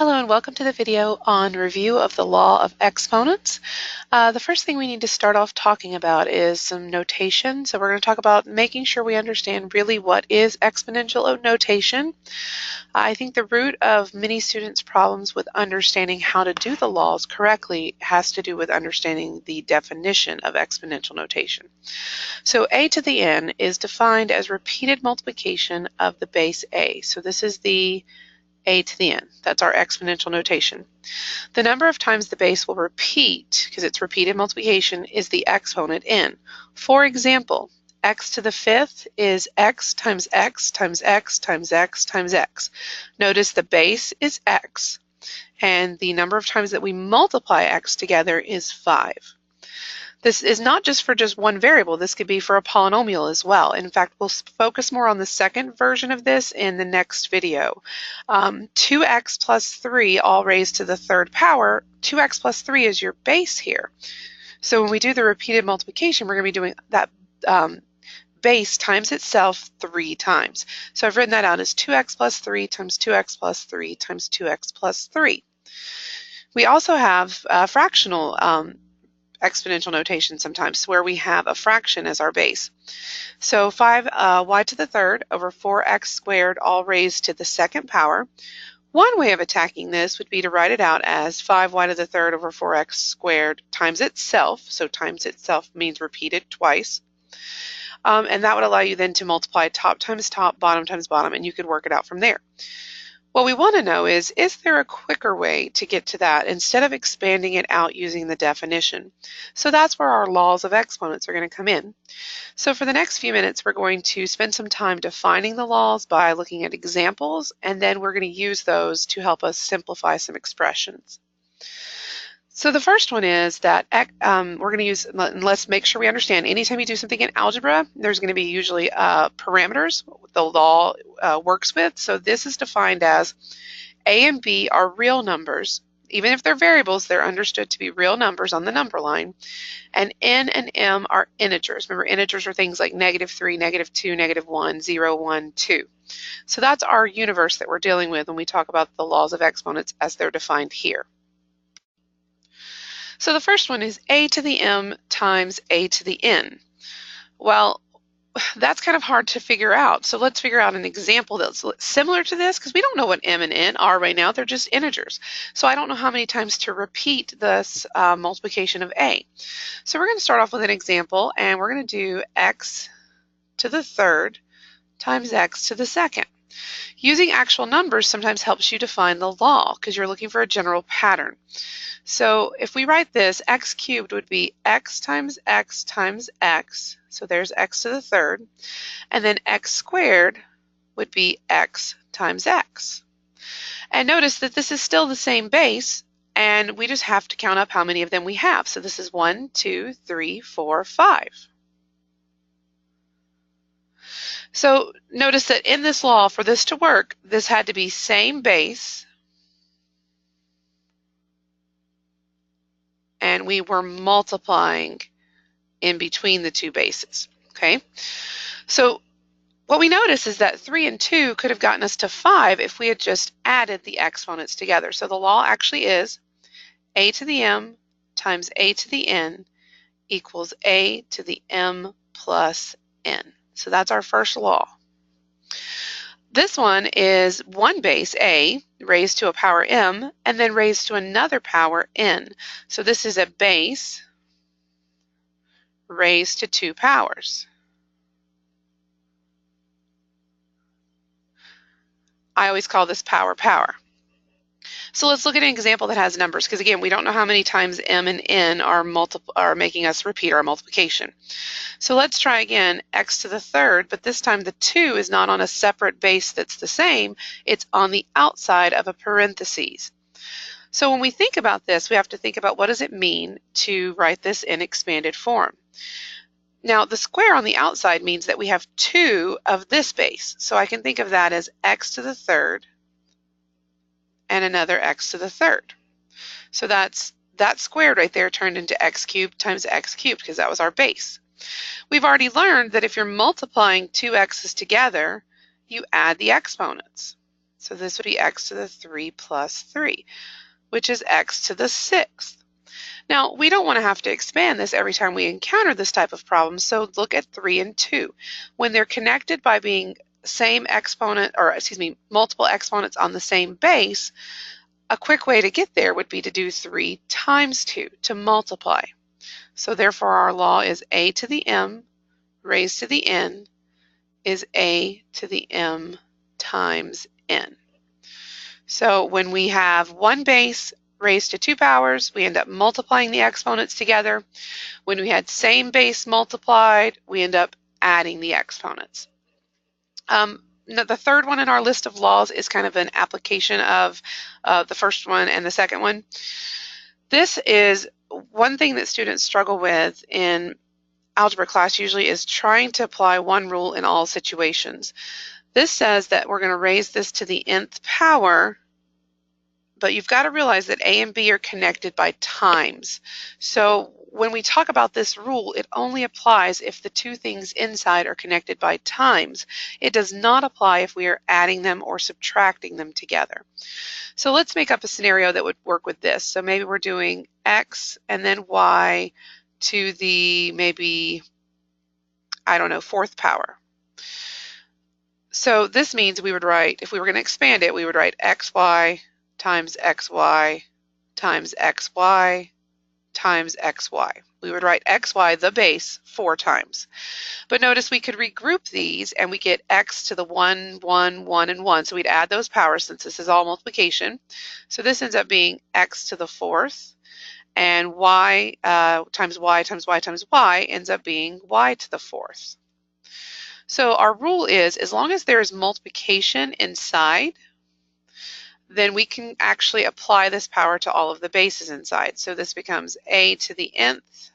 Hello and welcome to the video on review of the law of exponents. The first thing we need to start off talking about is some notation. So we're going to talk about making sure we understand really what is exponential notation. I think the root of many students' problems with understanding how to do the laws correctly has to do with understanding the definition of exponential notation. So a to the n is defined as repeated multiplication of the base a. So this is the a to the n. That's our exponential notation. The number of times the base will repeat, because it's repeated multiplication, is the exponent n. For example, x to the fifth is x times x times x times x times x. Notice the base is x, and the number of times that we multiply x together is 5. This is not just for just one variable. This could be for a polynomial as well. In fact, we'll focus more on the second version of this in the next video. 2x plus 3 all raised to the third power. 2x plus 3 is your base here. So when we do the repeated multiplication, we're going to be doing that base times itself 3 times. So I've written that out as 2x plus 3 times 2x plus 3 times 2x plus 3. We also have fractional exponential notation sometimes, where we have a fraction as our base. So 5y to the third over 4x squared all raised to the second power. One way of attacking this would be to write it out as 5y to the third over 4x squared times itself. So times itself means repeated twice. And that would allow you then to multiply top times top, bottom times bottom, and you could work it out from there. What we want to know is there a quicker way to get to that instead of expanding it out using the definition? So that's where our laws of exponents are going to come in. So for the next few minutes, we're going to spend some time defining the laws by looking at examples, and then we're going to use those to help us simplify some expressions. So the first one is that we're going to use, and let's make sure we understand, anytime you do something in algebra, there's going to be usually parameters the law works with. So this is defined as a and b are real numbers. Even if they're variables, they're understood to be real numbers on the number line. And n and m are integers. Remember, integers are things like -3, -2, -1, 0, 1, 2. So that's our universe that we're dealing with when we talk about the laws of exponents as they're defined here. So the first one is a to the m times a to the n. Well, that's kind of hard to figure out. So let's figure out an example that's similar to this, because we don't know what m and n are right now. They're just integers. So I don't know how many times to repeat this multiplication of a. So we're going to start off with an example, and we're going to do x to the third times x to the second. Using actual numbers sometimes helps you define the law, because you're looking for a general pattern. So if we write this, x cubed would be x times x times x. So there's x to the third. And then x squared would be x times x. And notice that this is still the same base, and we just have to count up how many of them we have. So this is 1, 2, 3, 4, 5. So notice that in this law, for this to work, this had to be same base, and we were multiplying in between the two bases, okay? So what we notice is that 3 and 2 could have gotten us to 5 if we had just added the exponents together. So the law actually is a to the m times a to the n equals a to the m plus n. So that's our first law. This one is one base, a, raised to a power m, and then raised to another power n. So this is a base raised to 2 powers. I always call this power. So let's look at an example that has numbers, because again, we don't know how many times m and n are making us repeat our multiplication. So let's try again, x to the third, but this time the 2 is not on a separate base that's the same, it's on the outside of a parentheses. So when we think about this, we have to think about what does it mean to write this in expanded form. Now the square on the outside means that we have 2 of this base, so I can think of that as x to the third and another x to the third. So that's that squared right there turned into x cubed times x cubed, because that was our base. We've already learned that if you're multiplying two x's together, you add the exponents. So this would be x to the 3 plus 3, which is x to the 6th. Now, we don't want to have to expand this every time we encounter this type of problem, so look at 3 and 2. When they're connected by being same exponent, or excuse me, multiple exponents on the same base, a quick way to get there would be to do 3 times 2, to multiply. So therefore our law is a to the m raised to the n is a to the m times n. So when we have one base raised to 2 powers, we end up multiplying the exponents together. When we had same base multiplied, we end up adding the exponents. The third one in our list of laws is kind of an application of the first one and the second one. This is one thing that students struggle with in algebra class usually, is trying to apply one rule in all situations. This says that we're going to raise this to the nth power, but you've got to realize that a and b are connected by times. So when we talk about this rule, it only applies if the two things inside are connected by times. It does not apply if we are adding them or subtracting them together. So let's make up a scenario that would work with this. So maybe we're doing x and then y to the maybe, I don't know, 4th power. So this means we would write, if we were going to expand it, we would write xy times xy times xy times xy. We would write xy, the base, 4 times. But notice we could regroup these and we get x to the 1, 1, 1, and 1. So we'd add those powers since this is all multiplication. So this ends up being x to the 4th, and y times y times y times y ends up being y to the 4th. So our rule is, as long as there is multiplication inside, then we can actually apply this power to all of the bases inside. So this becomes a to the nth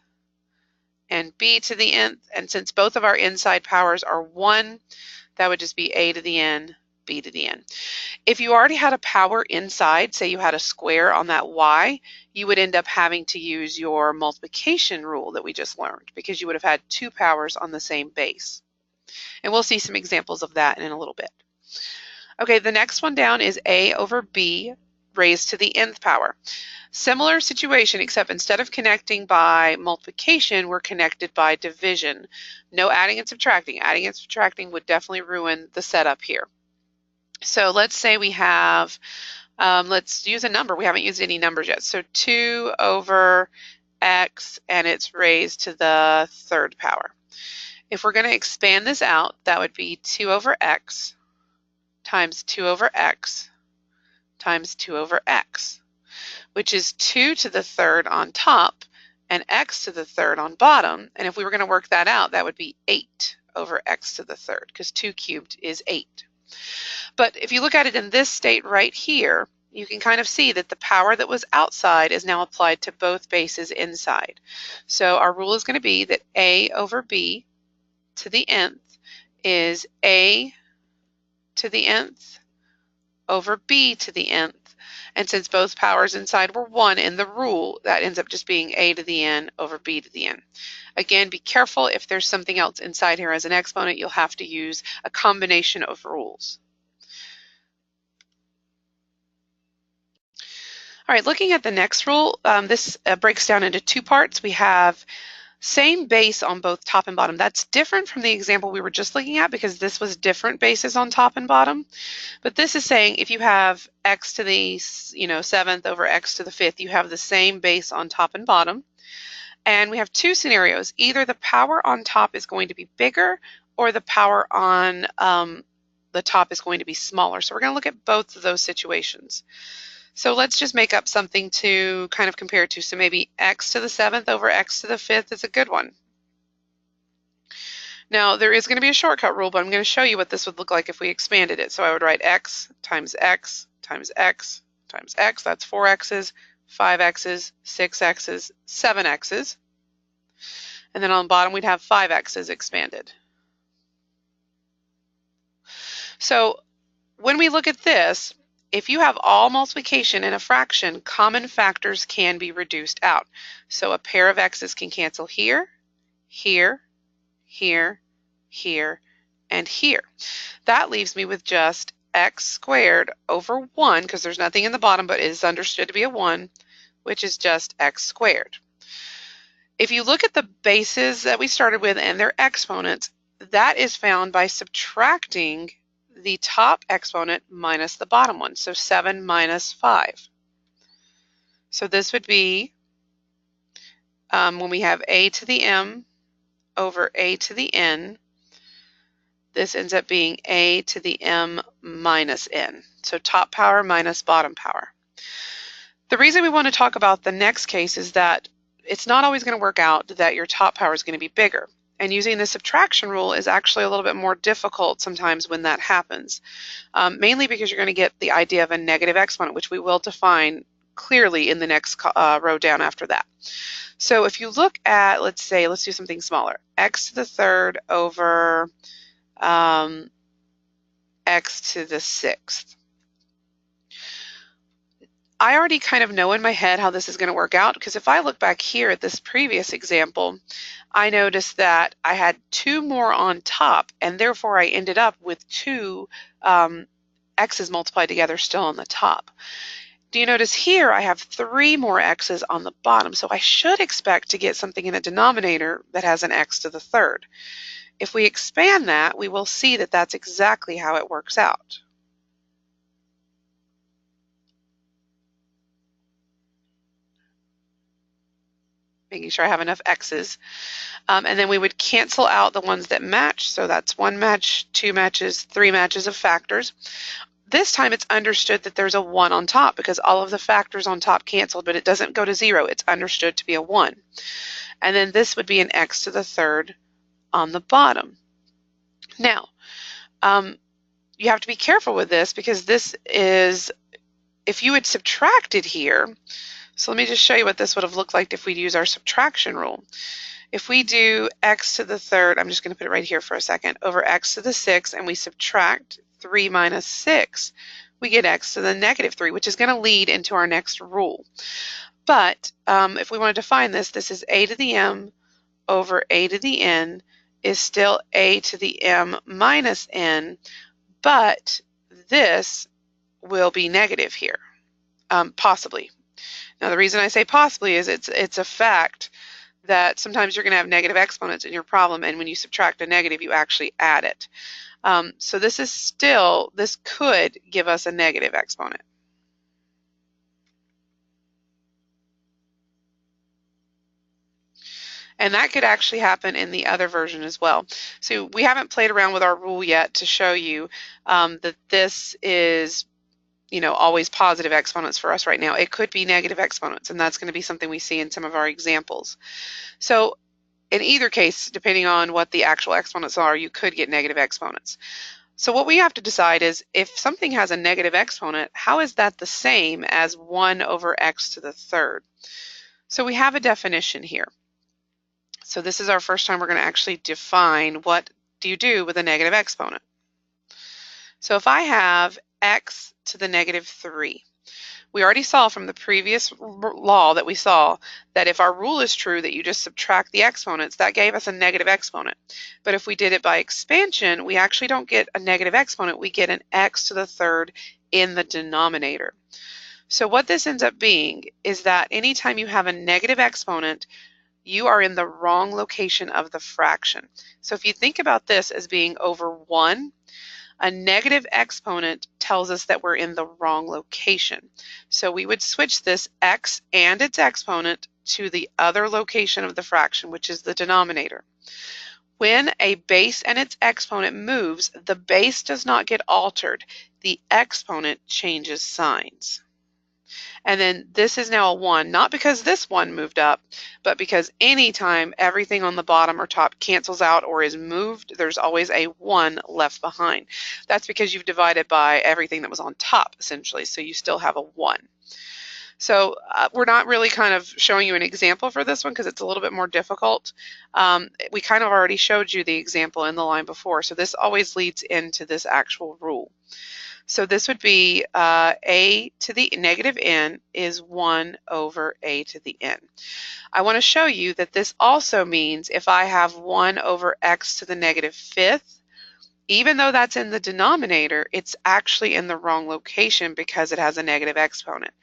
and b to the nth, and since both of our inside powers are 1, that would just be a to the n, b to the n. If you already had a power inside, say you had a square on that y, you would end up having to use your multiplication rule that we just learned, because you would have had 2 powers on the same base. And we'll see some examples of that in a little bit. Okay, the next one down is a over b raised to the nth power. Similar situation, except instead of connecting by multiplication, we're connected by division. No adding and subtracting. Adding and subtracting would definitely ruin the setup here. So let's say we have, let's use a number. We haven't used any numbers yet. So 2 over x, and it's raised to the 3rd power. If we're going to expand this out, that would be 2 over x times 2 over x times 2 over x, which is 2 to the 3rd on top and x to the 3rd on bottom. And if we were going to work that out, that would be 8 over x to the 3rd, because 2 cubed is 8. But if you look at it in this state right here, you can kind of see that the power that was outside is now applied to both bases inside. So our rule is going to be that a over b to the nth is a to the nth over b to the nth. And since both powers inside were 1 in the rule, that ends up just being a to the n over b to the n. Again, be careful if there's something else inside here as an exponent, you'll have to use a combination of rules. All right, looking at the next rule, this breaks down into 2 parts. We have same base on both top and bottom. That's different from the example we were just looking at, because this was different bases on top and bottom. But this is saying if you have x to the 7th over x to the 5th, you have the same base on top and bottom. And we have 2 scenarios. Either the power on top is going to be bigger, or the power on the top is going to be smaller. So we're going to look at both of those situations. So let's just make up something to kind of compare to. So maybe x to the 7th over x to the 5th is a good one. Now there is going to be a shortcut rule, but I'm going to show you what this would look like if we expanded it. So I would write x times x times x times x. That's 4 x's, 5 x's, 6 x's, 7 x's. And then on the bottom we'd have 5 x's expanded. So when we look at this, if you have all multiplication in a fraction, common factors can be reduced out. So a pair of x's can cancel here, here, here, here, and here. That leaves me with just x squared over 1, because there's nothing in the bottom but it is understood to be a 1, which is just x squared. If you look at the bases that we started with and their exponents, that is found by subtracting the top exponent minus the bottom one, so 7 minus 5. So this would be, when we have a to the m over a to the n, this ends up being a to the m minus n. So top power minus bottom power. The reason we want to talk about the next case is that it's not always going to work out that your top power is going to be bigger. And using the subtraction rule is actually a little bit more difficult sometimes when that happens, mainly because you're going to get the idea of a negative exponent, which we will define clearly in the next row down after that. So if you look at, let's do something smaller, x to the third over x to the sixth. I already kind of know in my head how this is going to work out, because if I look back here at this previous example, I noticed that I had 2 more on top, and therefore I ended up with 2 x's multiplied together still on the top. Do you notice here I have 3 more x's on the bottom, so I should expect to get something in a denominator that has an x to the third. If we expand that, we will see that that's exactly how it works out. Making sure I have enough x's. And then we would cancel out the ones that match. So that's 1 match, 2 matches, 3 matches of factors. This time it's understood that there's a 1 on top because all of the factors on top canceled, but it doesn't go to 0. It's understood to be a 1. And then this would be an x to the third on the bottom. Now, you have to be careful with this, because this is, if you had subtracted here, so let me just show you what this would have looked like if we'd use our subtraction rule. If we do x to the third, I'm just going to put it right here for a second, over x to the 6, and we subtract 3 minus 6, we get x to the negative 3, which is going to lead into our next rule. But if we want to define this, this is a to the m over a to the n is still a to the m minus n, but this will be negative here, possibly. Now the reason I say possibly is it's a fact that sometimes you're going to have negative exponents in your problem, and when you subtract a negative you actually add it. So this is still, this could give us a negative exponent. And that could actually happen in the other version as well. So we haven't played around with our rule yet to show you that this is, always positive exponents for us right now. It could be negative exponents, and that's going to be something we see in some of our examples. So in either case, depending on what the actual exponents are, you could get negative exponents. So what we have to decide is, if something has a negative exponent, how is that the same as 1 over x to the third? So we have a definition here. So this is our first time we're going to actually define what do you do with a negative exponent. So if I have x to the negative 3, we already saw from the previous law that we saw that if our rule is true that you just subtract the exponents, that gave us a negative exponent. But if we did it by expansion, we actually don't get a negative exponent, we get an x to the third in the denominator. So what this ends up being is that anytime you have a negative exponent, you are in the wrong location of the fraction. So if you think about this as being over 1, a negative exponent tells us that we're in the wrong location. So we would switch this x and its exponent to the other location of the fraction, which is the denominator. When a base and its exponent moves, the base does not get altered. The exponent changes signs. And then this is now a 1, not because this 1 moved up, but because anytime everything on the bottom or top cancels out or is moved, there's always a 1 left behind. That's because you've divided by everything that was on top, essentially, so you still have a 1. So we're not really kind of showing you an example for this one because it's a little bit more difficult. We kind of already showed you the example in the line before, so this always leads into this actual rule. So this would be a to the negative n is 1 over a to the n. I want to show you that this also means if I have 1 over x to the negative 5th, even though that's in the denominator, it's actually in the wrong location because it has a negative exponent.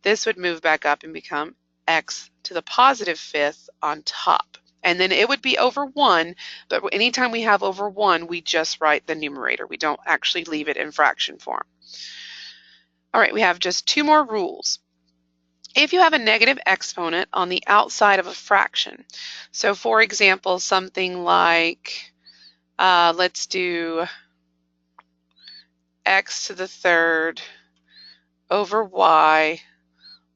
This would move back up and become x to the positive fifth on top. And then it would be over 1, but anytime we have over 1, we just write the numerator. We don't actually leave it in fraction form. All right, we have just 2 more rules. If you have a negative exponent on the outside of a fraction, so for example, something like, let's do x to the third over y,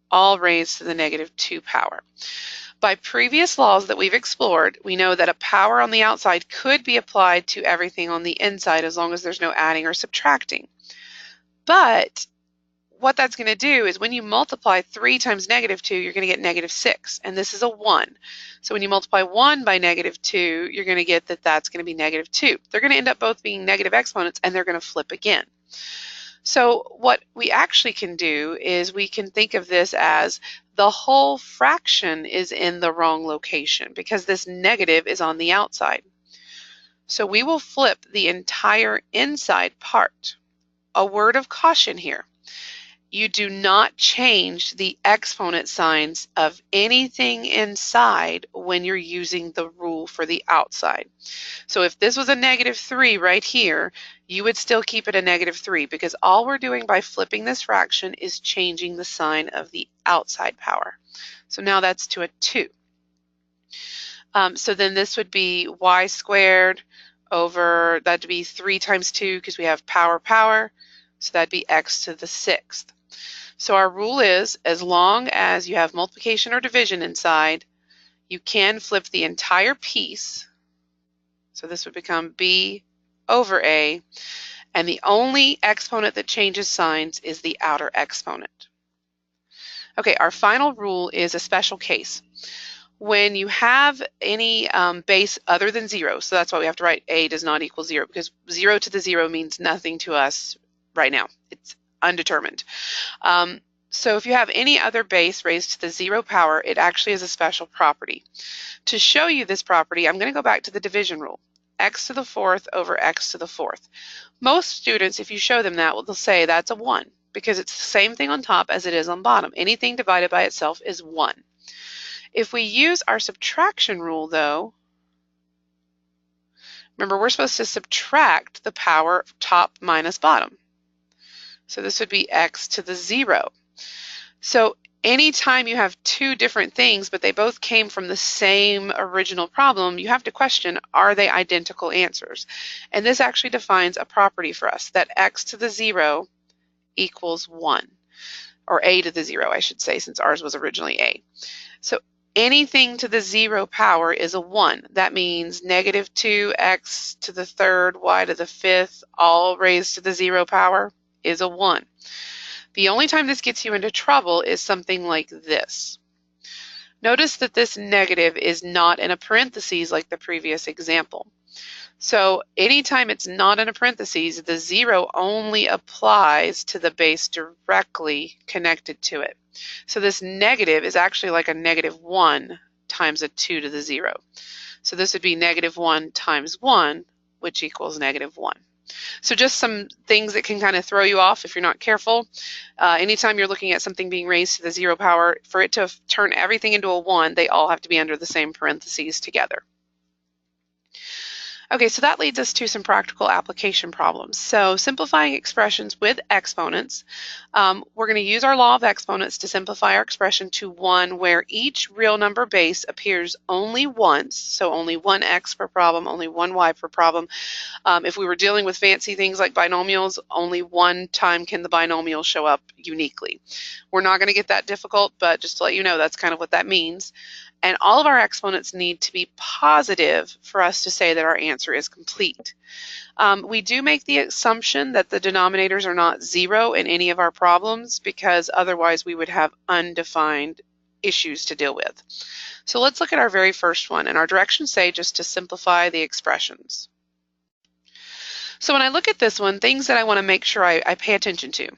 all raised to the negative 2 power. By previous laws that we've explored, we know that a power on the outside could be applied to everything on the inside as long as there's no adding or subtracting. But what that's going to do is when you multiply 3 times negative 2, you're going to get negative 6, and this is a 1. So when you multiply 1 by negative 2, you're going to get that that's going to be negative 2. They're going to end up both being negative exponents, and they're going to flip again. So what we actually can do is we can think of this as the whole fraction is in the wrong location because this negative is on the outside. So we will flip the entire inside part. A word of caution here. You do not change the exponent signs of anything inside when you're using the rule for the outside. So if this was a negative 3 right here, you would still keep it a negative 3 because all we're doing by flipping this fraction is changing the sign of the outside power. So now that's to a 2. So then this would be y squared over, that'd be 3 times 2 because we have power, so that'd be x to the 6th. So our rule is, as long as you have multiplication or division inside, you can flip the entire piece. So this would become b over a, and the only exponent that changes signs is the outer exponent. Okay, our final rule is a special case. When you have any base other than 0, so that's why we have to write a does not equal 0, because 0 to the 0 means nothing to us right now. It's undetermined. So if you have any other base raised to the 0 power, it actually is a special property. To show you this property, I'm going to go back to the division rule. X to the 4th over x to the 4th. Most students, if you show them that, they'll say that's a 1 because it's the same thing on top as it is on bottom. Anything divided by itself is 1. If we use our subtraction rule, though, remember we're supposed to subtract the power top minus bottom. So this would be x to the 0. So anytime you have 2 different things, but they both came from the same original problem, you have to question, are they identical answers? And this actually defines a property for us, that x to the 0 equals 1, or a to the 0, I should say, since ours was originally a. So anything to the 0 power is a 1. That means negative 2x to the 3rd, y to the 5th, all raised to the 0 power is a 1. The only time this gets you into trouble is something like this. Notice that this negative is not in a parentheses like the previous example. So anytime it's not in a parentheses, the 0 only applies to the base directly connected to it. So this negative is actually like a negative 1 times a 2 to the 0. So this would be negative 1 times 1, which equals negative 1. So just some things that can kind of throw you off if you're not careful. Anytime you're looking at something being raised to the 0 power, for it to turn everything into a 1, they all have to be under the same parentheses together. Okay, so that leads us to some practical application problems. So simplifying expressions with exponents. We're going to use our law of exponents to simplify our expression to one where each real number base appears only once, so only one x per problem, only one y per problem. If we were dealing with fancy things like binomials, only one time can the binomial show up uniquely. We're not going to get that difficult, but just to let you know, that's kind of what that means. And all of our exponents need to be positive for us to say that our answer is complete. We do make the assumption that the denominators are not 0 in any of our problems because otherwise we would have undefined issues to deal with. So let's look at our very first one, and our directions say just to simplify the expressions. So when I look at this one, things that I want to make sure I pay attention to.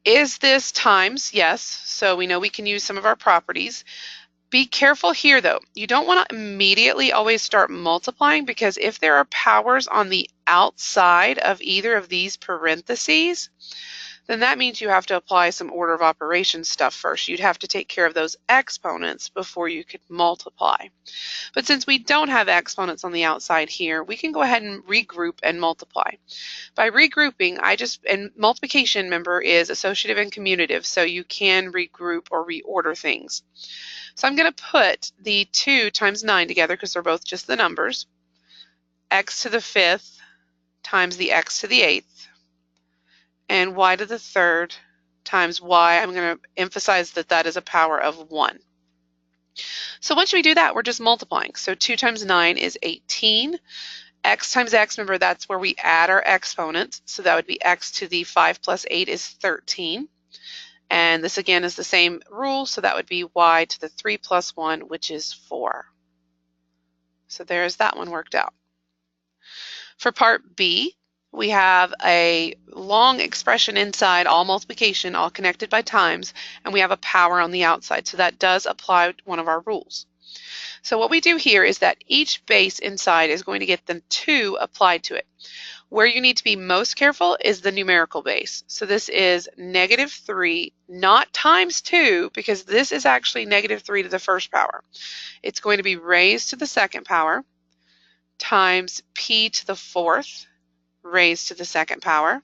Is this times? Yes. So we know we can use some of our properties. Be careful here though. You don't want to immediately always start multiplying, because if there are powers on the outside of either of these parentheses, then that means you have to apply some order of operations stuff first. You'd have to take care of those exponents before you could multiply. But since we don't have exponents on the outside here, we can go ahead and regroup and multiply. By regrouping, and multiplication, remember, is associative and commutative, so you can regroup or reorder things. So I'm going to put the 2 times 9 together because they're both just the numbers. X to the 5th times the x to the 8th, and y to the 3rd times y. I'm going to emphasize that that is a power of 1. So once we do that, we're just multiplying. So 2 times 9 is 18. X times x, remember, that's where we add our exponents. So that would be x to the 5 plus 8 is 13. And this again is the same rule, so that would be y to the 3 plus 1, which is 4. So there's that one worked out. For part B, we have a long expression inside, all multiplication, all connected by times, and we have a power on the outside. So that does apply one of our rules. So what we do here is that each base inside is going to get the 2 applied to it. Where you need to be most careful is the numerical base. So this is -3, not times 2, because this is actually -3 to the first power. It's going to be raised to the second power times p to the 4th raised to the second power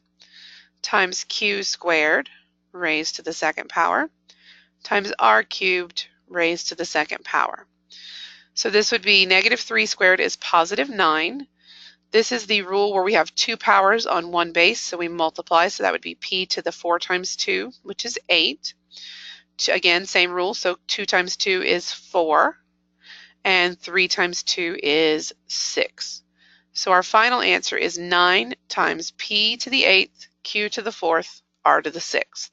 times q squared raised to the second power times r cubed raised to the second power. So this would be -3 squared is +9. This is the rule where we have 2 powers on one base, so we multiply, so that would be p to the 4 times 2, which is 8. Again, same rule, so 2 times 2 is 4, and 3 times 2 is 6. So our final answer is 9 times p to the 8th, q to the 4th, r to the 6th.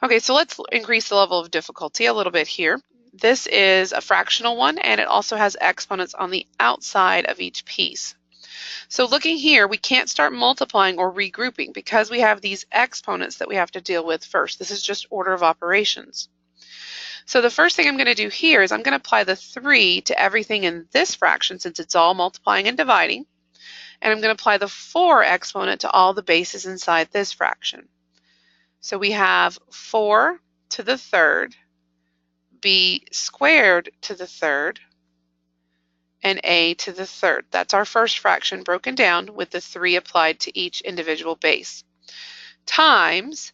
Okay, so let's increase the level of difficulty a little bit here. This is a fractional one, and it also has exponents on the outside of each piece. So looking here, we can't start multiplying or regrouping because we have these exponents that we have to deal with first. This is just order of operations. So the first thing I'm going to do here is I'm going to apply the 3 to everything in this fraction, since it's all multiplying and dividing, and I'm going to apply the 4 exponent to all the bases inside this fraction. So we have 4 to the 3rd, b squared to the 3rd, and a to the 3rd. That's our first fraction broken down with the 3 applied to each individual base, times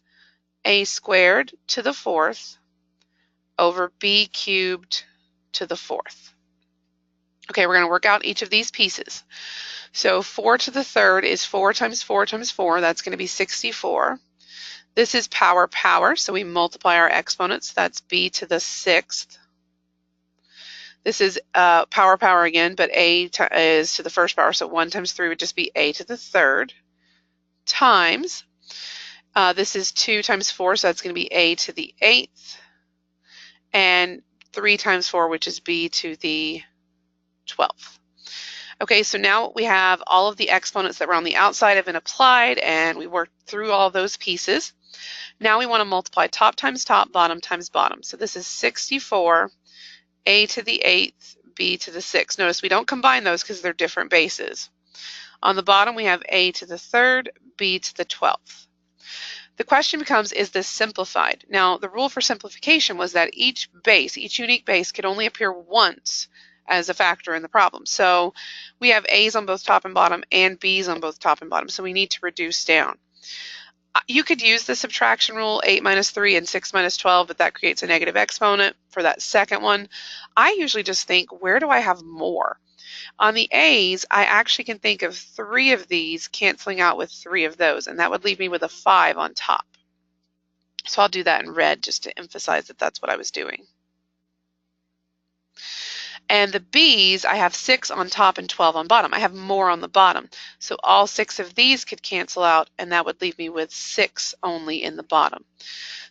a squared to the 4th over b cubed to the 4th. Okay, we're going to work out each of these pieces. So 4 to the 3rd is 4 times 4 times 4. That's going to be 64. This is power, so we multiply our exponents. That's b to the 6th. This is power again, but a is to the first power, so 1 times 3 would just be a to the 3rd, times, this is 2 times 4, so that's going to be a to the 8th, and 3 times 4, which is b to the 12th. Okay, so now we have all of the exponents that were on the outside have been applied, and we worked through all those pieces. Now we want to multiply top times top, bottom times bottom. So this is 64, a to the 8th, b to the 6th. Notice we don't combine those because they're different bases. On the bottom we have a to the 3rd, b to the 12th. The question becomes, is this simplified? Now the rule for simplification was that each unique base could only appear once as a factor in the problem. So we have a's on both top and bottom and b's on both top and bottom, so we need to reduce down. You could use the subtraction rule, 8 minus 3 and 6 minus 12, but that creates a negative exponent for that second one. I usually just think, where do I have more? On the a's, I actually can think of 3 of these canceling out with 3 of those, and that would leave me with a 5 on top. So I'll do that in red just to emphasize that that's what I was doing. And the b's, I have 6 on top and 12 on bottom. I have more on the bottom. So all 6 of these could cancel out, and that would leave me with 6 only in the bottom.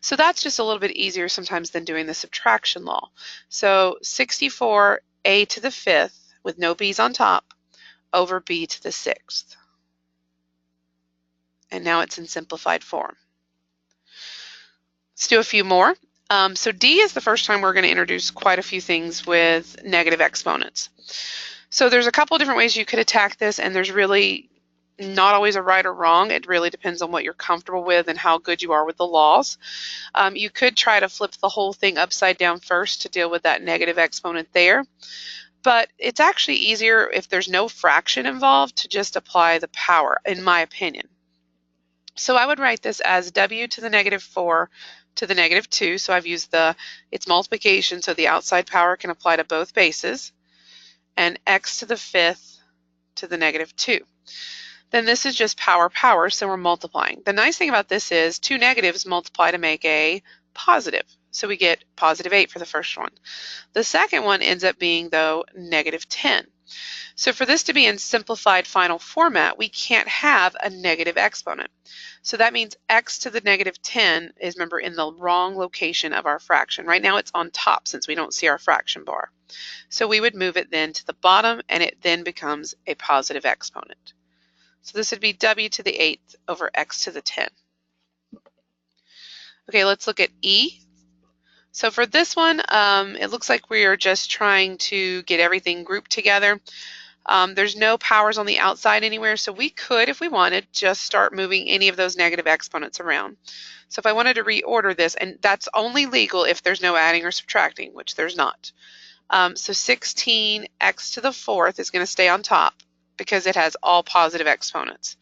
So that's just a little bit easier sometimes than doing the subtraction law. So 64 a to the 5th with no b's on top over b to the 6th. And now it's in simplified form. Let's do a few more. So D is the first time we're going to introduce quite a few things with negative exponents. So there's a couple of different ways you could attack this, and there's really not always a right or wrong. It really depends on what you're comfortable with and how good you are with the laws. You could try to flip the whole thing upside down first to deal with that negative exponent there. But it's actually easier if there's no fraction involved to just apply the power, in my opinion. So I would write this as w to the negative 4 to the negative 2. So I've used its multiplication so the outside power can apply to both bases. And x to the 5th to the negative 2. Then this is just power, so we're multiplying. The nice thing about this is two negatives multiply to make a positive. So we get positive 8 for the first one. The second one ends up being, though, negative 10. So for this to be in simplified final format, we can't have a negative exponent. So that means x to the negative 10 is, remember, in the wrong location of our fraction. Right now it's on top since we don't see our fraction bar. So we would move it then to the bottom, and it then becomes a positive exponent. So this would be w to the 8th over x to the 10. Okay, let's look at E. So for this one, it looks like we are just trying to get everything grouped together. There's no powers on the outside anywhere, so we could, if we wanted, just start moving any of those negative exponents around. So if I wanted to reorder this, and that's only legal if there's no adding or subtracting, which there's not. So 16x to the 4th is going to stay on top because it has all positive exponents.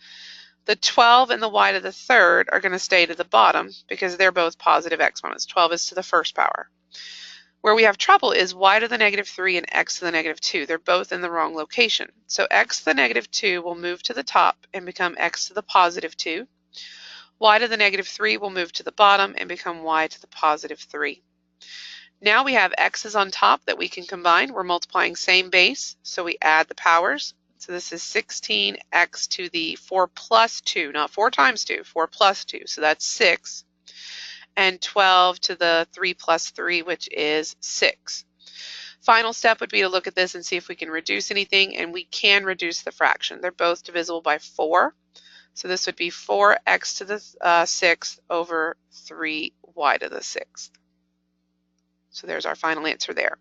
The 12 and the y to the 3rd are going to stay to the bottom because they're both positive exponents. 12 is to the first power. Where we have trouble is y to the negative 3 and x to the negative 2. They're both in the wrong location. So x to the negative 2 will move to the top and become x to the positive 2. Y to the negative 3 will move to the bottom and become y to the positive 3. Now we have x's on top that we can combine. We're multiplying same base, so we add the powers. So this is 16x to the 4 plus 2, not 4 times 2, 4 plus 2, so that's 6. And 12 to the 3 plus 3, which is 6. Final step would be to look at this and see if we can reduce anything, and we can reduce the fraction. They're both divisible by 4. So this would be 4x to the 6th over 3y to the 6th. So there's our final answer there.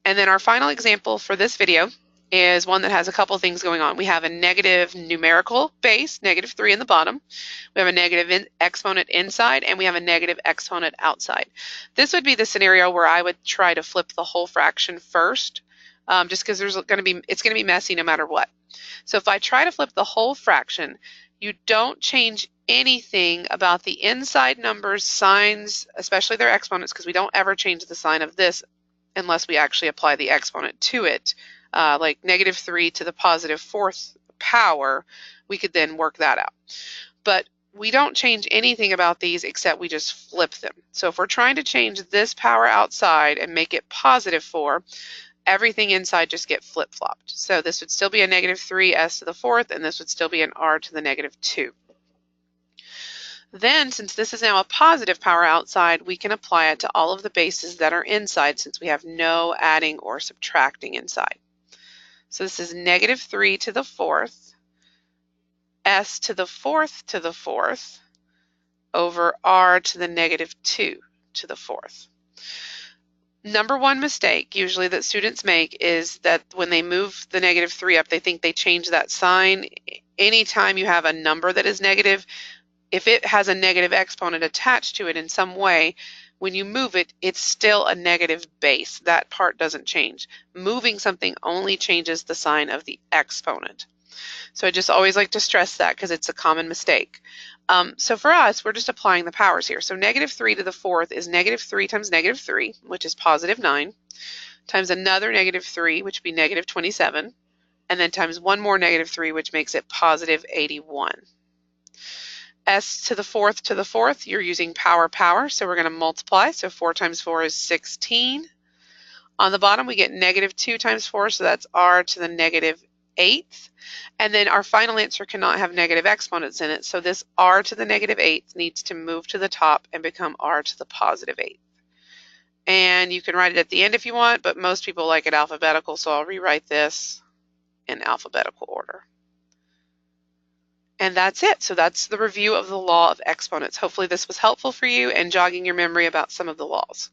And then our final example for this video is one that has a couple things going on. We have a negative numerical base, negative 3 in the bottom. We have a negative exponent inside, and we have a negative exponent outside. This would be the scenario where I would try to flip the whole fraction first, just because it's going to be messy no matter what. So if I try to flip the whole fraction, you don't change anything about the inside numbers, signs, especially their exponents, because we don't ever change the sign of this unless we actually apply the exponent to it. Like negative 3 to the positive 4th power, we could then work that out. But we don't change anything about these except we just flip them. So if we're trying to change this power outside and make it positive 4, everything inside just get flip-flopped. So this would still be a negative 3 s to the 4th, and this would still be an r to the negative 2. Then, since this is now a positive power outside, we can apply it to all of the bases that are inside since we have no adding or subtracting inside. So this is negative 3 to the 4th, s to the 4th over r to the negative 2 to the 4th. Number one mistake usually that students make is that when they move the negative 3 up, they think they change that sign. Anytime you have a number that is negative, if it has a negative exponent attached to it in some way, when you move it, it's still a negative base. That part doesn't change. Moving something only changes the sign of the exponent. So I just always like to stress that because it's a common mistake. So for us, we're just applying the powers here. So negative 3 to the 4th is negative 3 times negative 3, which is positive 9, times another negative 3, which would be negative 27, and then times one more negative 3, which makes it positive 81. S to the 4th, you're using power, so we're going to multiply. So 4 times 4 is 16. On the bottom, we get negative 2 times 4, so that's r to the negative 8th. And then our final answer cannot have negative exponents in it, so this r to the negative 8th needs to move to the top and become r to the positive 8th. And you can write it at the end if you want, but most people like it alphabetical, so I'll rewrite this in alphabetical order. And that's it. So that's the review of the law of exponents. Hopefully this was helpful for you and jogging your memory about some of the laws.